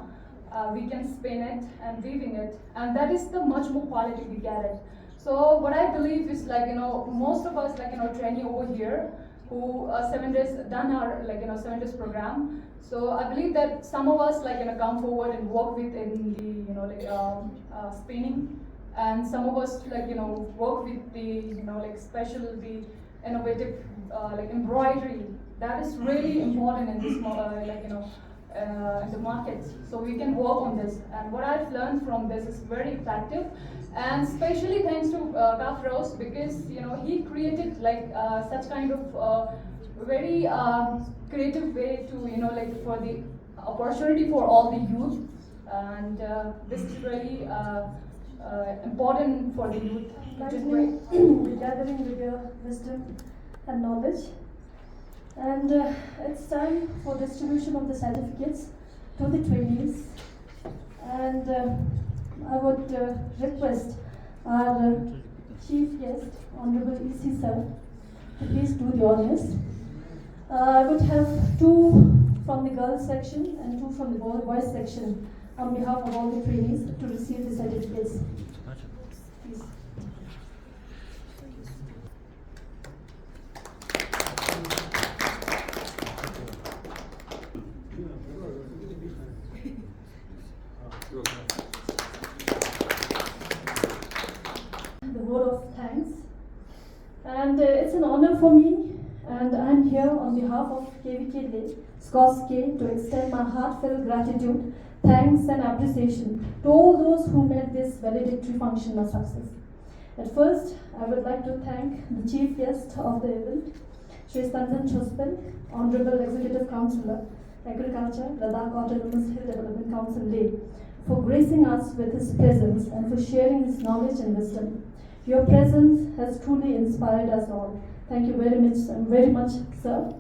we can spin it and weaving it, and that is the much more quality we get it. So what I believe is most of us training over here who 7 days done our 7 days program. So I believe that some of us come forward and work with in the spinning, and some of us work with the special the innovative embroidery. That is really important in this in the market. So we can work on this, and what I've learned from this is very effective, and especially thanks to Kafros, because he created such kind of very creative way to for the opportunity for all the youth, and this is really important for the youth. We're gathering with your wisdom and knowledge, and it's time for distribution of the certificates to the trainees. And I would request our chief guest, Honorable EC Sir, to please do the honors. I would have 2 from the girls section and 2 from the boys section on behalf of all the trainees to receive the certificates. Please. The word of thanks, and it's an honor for me, and I'm here on behalf of KVK Scores K to extend my heartfelt gratitude, thanks and appreciation to all those who made this valedictory function a success. At first, I would like to thank the chief guest of the event, Shri Stanjan Chospel, Honorable Executive Councillor, Agriculture, Ladakh Autonomous Hill Development Council Leh, for gracing us with his presence and for sharing his knowledge and wisdom. Your presence has truly inspired us all. Thank you very much, sir.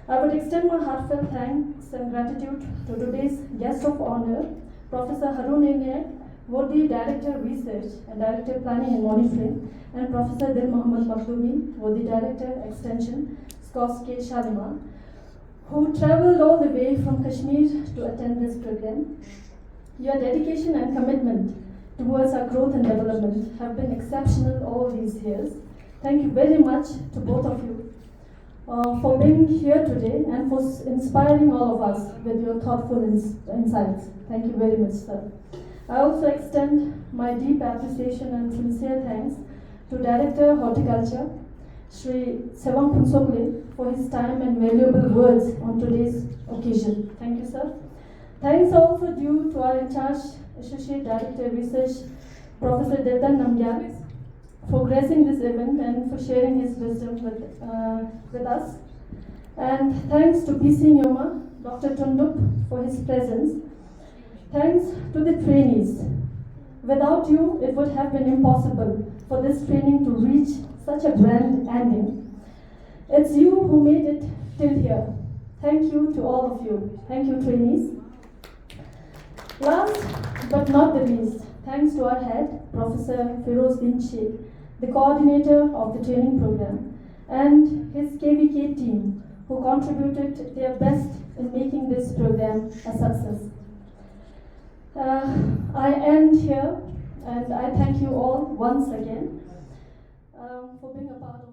I would extend my heartfelt thanks and gratitude to today's guest of honor, Professor Harun Enyak, Worthy Director Research and Director Planning and Monitoring, and Professor Dil Mohammad Makhdoumi, Worthy Director Extension, Scores K Shalimar, who travelled all the way from Kashmir to attend this program. Your dedication and commitment towards our growth and development have been exceptional all these years. Thank you very much to both of you for being here today and for inspiring all of us with your thoughtful insights. Thank you very much, sir. I also extend my deep appreciation and sincere thanks to Director Horticulture, Shri Sevang Punsokle, for his time and valuable words on today's occasion. Thank you, sir. Thanks also due to our in charge Associate Director Research, Professor Dedan Namgyal, for gracing this event and for sharing his wisdom with us. And thanks to PC Nyoma, Dr. Tundup, for his presence. Thanks to the trainees. Without you, it would have been impossible for this training to reach such a grand ending. It's you who made it till here. Thank you to all of you. Thank you, trainees. Last but not the least, thanks to our head, Professor Feroz Din Sheikh, the coordinator of the training program, and his KVK team, who contributed their best in making this program a success. I end here, and I thank you all once again for being a part of